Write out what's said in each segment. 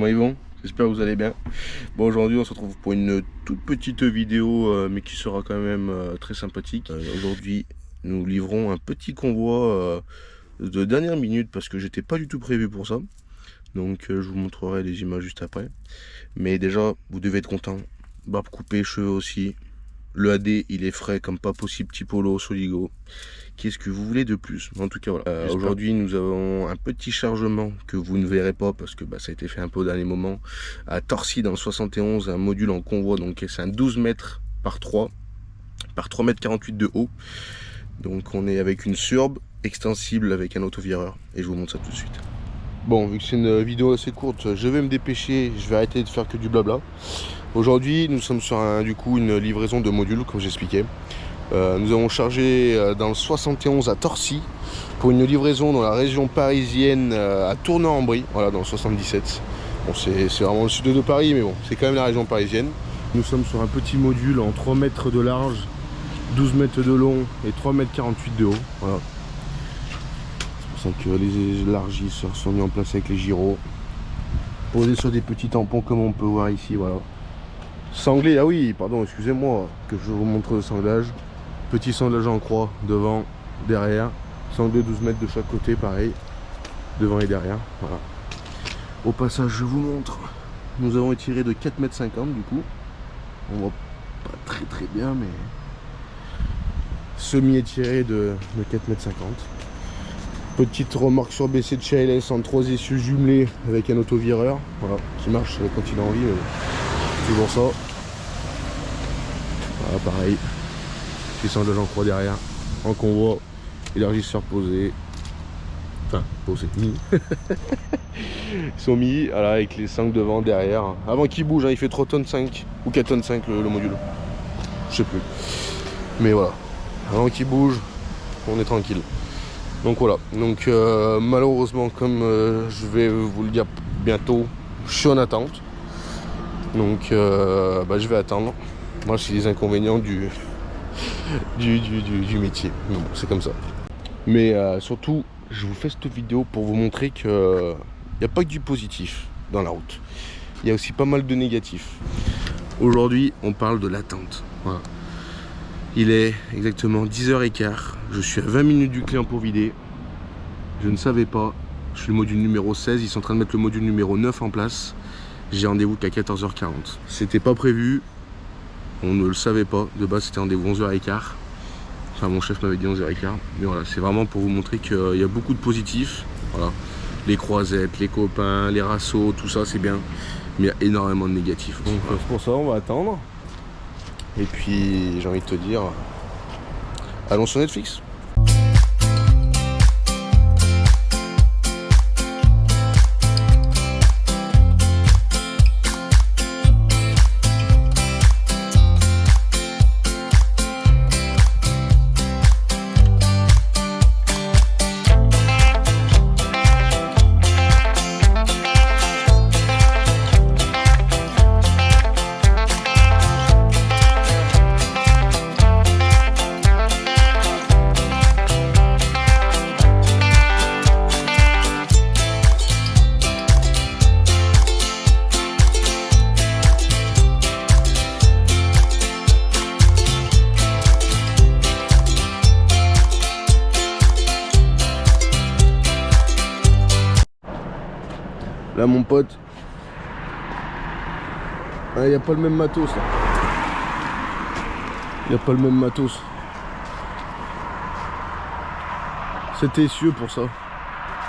comment ils vont? J'espère que vous allez bien. Bon, aujourd'hui on se retrouve pour une toute petite vidéo mais qui sera quand même très sympathique. Aujourd'hui nous livrons un petit convoi de dernière minute parce que j'étais pas du tout prévu pour ça. Donc je vous montrerai les images juste après. Mais déjà vous devez être content. Barbe coupée, cheveux aussi. Le AD il est frais comme pas possible, petit polo, Soligo. Qu'est-ce que vous voulez de plus? En tout cas voilà. Aujourd'hui nous avons un petit chargement que vous ne verrez pas parce que ça a été fait un peu au dernier moment. À Torcy dans le 71, un module en convoi, donc c'est un 12 mètres par 3 mètres 48 de haut. Donc on est avec une surbe extensible avec un autovireur et je vous montre ça tout de suite. Bon, vu que c'est une vidéo assez courte, je vais me dépêcher, je vais arrêter de faire que du blabla. Aujourd'hui, nous sommes sur une livraison de modules, comme j'expliquais. Nous avons chargé dans le 71 à Torcy pour une livraison dans la région parisienne à Tournai-en-Brie, voilà, dans le 77. Bon, c'est vraiment le sud de Paris, mais bon, c'est quand même la région parisienne. Nous sommes sur un petit module en 3 mètres de large, 12 mètres de long et 3 mètres 48 de haut. Voilà. C'est pour ça que les élargisseurs sont mis en place avec les gyros. Posés sur des petits tampons comme on peut voir ici, voilà. Sanglé, ah oui, pardon, excusez-moi que je vous montre le sanglage. Petit sanglage en croix, devant, derrière. Sanglé 12 mètres de chaque côté, pareil. Devant et derrière, voilà. Au passage, je vous montre. Nous avons étiré de 4,50 m du coup. On voit pas très bien, mais semi-étiré de 4,50 m. Petite remorque sur BC de chez LS en 3 essieux jumelés avec un autovireur. Voilà, qui marche quand il a envie, mais toujours ça. Voilà, pareil. Petit sanglage en croix derrière. En convoi, élargisseur posé. Enfin, posé, mis. Ils sont mis, voilà, avec les 5 devant, derrière. Avant qu'il bouge, hein, il fait 3 tonnes 5 ou 4 tonnes 5 le module. Je sais plus. Mais voilà. Avant qu'il bouge, on est tranquille. Donc voilà. Donc malheureusement, comme je vais vous le dire bientôt, je suis en attente. Donc je vais attendre. Moi c'est les inconvénients du métier. Mais bon, c'est comme ça. Mais surtout, je vous fais cette vidéo pour vous montrer que il n'y a pas que du positif dans la route. Il y a aussi pas mal de négatifs. Aujourd'hui, on parle de l'attente. Voilà. Il est exactement 10h15. Je suis à 20 minutes du client pour vider. Je ne savais pas. Je suis le module numéro 16. Ils sont en train de mettre le module numéro 9 en place. J'ai rendez-vous qu'à 14h40. C'était pas prévu. On ne le savait pas. De base, c'était rendez-vous 11h15. Enfin, mon chef m'avait dit 11h15. Mais voilà, c'est vraiment pour vous montrer qu'il y a beaucoup de positifs. Voilà. Les croisettes, les copains, les rassos, tout ça, c'est bien. Mais il y a énormément de négatifs. Donc, pour ça, on va attendre. Et puis, j'ai envie de te dire, allons sur Netflix. Là mon pote, il n'y a pas le même matos là. Il n'y a pas le même matos. C'était essieu pour ça.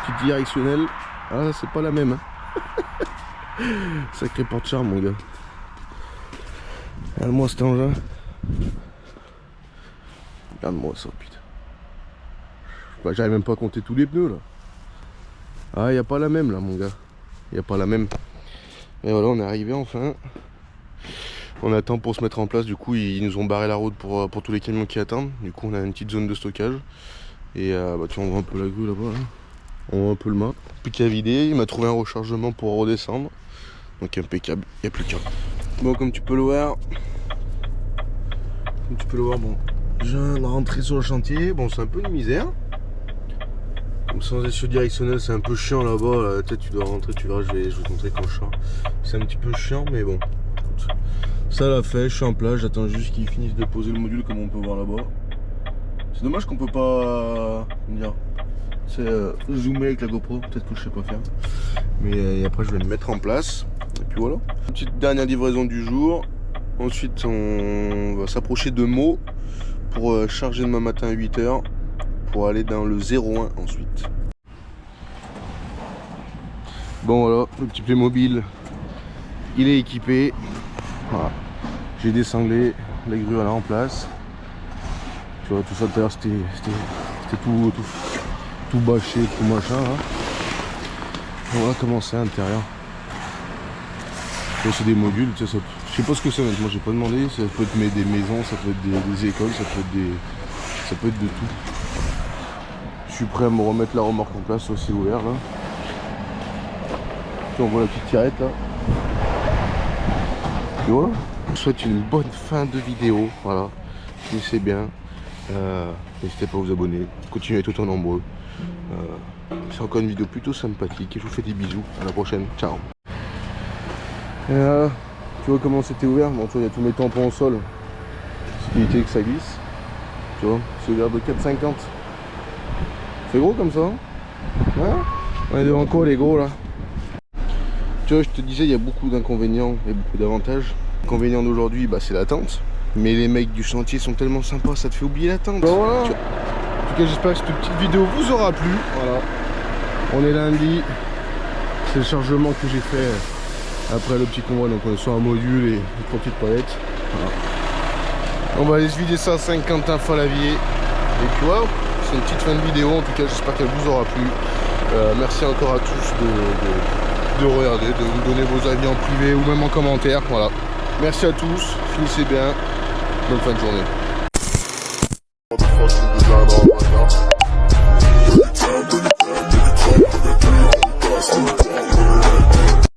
Petite directionnelle. Ah c'est pas la même hein. Sacré porte-charme mon gars. Regarde-moi cet engin. Regarde-moi ça putain. J'arrive même pas à compter tous les pneus là. Ah il n'y a pas la même là mon gars. Il n'y a pas la même. Et voilà, on est arrivé enfin. On attend pour se mettre en place. Du coup, ils nous ont barré la route pour tous les camions qui attendent. Du coup, on a une petite zone de stockage. Et tu vois, on voit un peu la grue là-bas. Hein. On voit un peu le mât. Plus qu'à vider. Il m'a trouvé un rechargement pour redescendre. Donc impeccable. Il n'y a plus qu'à. Bon, comme tu peux le voir. Bon, je viens de rentrer sur le chantier. Bon, c'est un peu une misère. Donc sans essieu directionnel, c'est un peu chiant là-bas. Là. Peut-être tu dois rentrer, tu verras, je vais te montrer quand je sors. C'est un petit peu chiant, mais bon. Écoute, ça l'a fait, je suis en place, j'attends juste qu'ils finissent de poser le module comme on peut voir là-bas. C'est dommage qu'on peut pas zoomer avec la GoPro, peut-être que je sais pas faire. Mais après je vais me mettre en place. Et puis voilà. Petite dernière livraison du jour. Ensuite on va s'approcher de Meaux pour charger demain matin à 8 h pour aller dans le 01 ensuite. Bon voilà, le petit Playmobil il est équipé. Voilà. J'ai désanglé, la grue elle est en place. Tu vois, tout ça tout à l'heure c'était tout bâché, tout machin là. On va commencer à l'intérieur. C'est des modules, tu sais, ça, je sais pas ce que c'est honnêtement, j'ai pas demandé. Ça peut être des maisons, ça peut être des écoles, ça peut être de tout. Je suis prêt à me remettre la remorque en place, aussi ouvert là. Tu vois, on voit la petite tirette là. Et voilà. Je vous souhaite une bonne fin de vidéo. Voilà. Finissez bien. N'hésitez pas à vous abonner. Continuez tout en nombreux. C'est encore une vidéo plutôt sympathique. Et je vous fais des bisous. À la prochaine. Ciao. Et là, tu vois comment c'était ouvert. Bon, tu vois, il y a tous mes tampons au sol. C'est éviter que ça glisse. Tu vois, c'est ouvert de 4,50. C'est gros comme ça. Hein, on est devant quoi les gros là? Tu vois, je te disais, il y a beaucoup d'inconvénients et beaucoup d'avantages. L'inconvénient d'aujourd'hui, bah, c'est l'attente. Mais les mecs du chantier sont tellement sympas, ça te fait oublier l'attente. Bah, voilà. En tout cas, j'espère que cette petite vidéo vous aura plu. Voilà. On est lundi. C'est le chargement que j'ai fait après le petit convoi. Donc on est sur un module et une petite palette. Voilà. On va aller se vider ça à Saint-Quentin-Falavier. Et puis voilà, c'est une petite fin de vidéo. En tout cas, j'espère qu'elle vous aura plu. Merci encore à tous de regarder, de vous donner vos avis en privé ou même en commentaire. Voilà. Merci à tous, finissez bien, bonne fin de journée.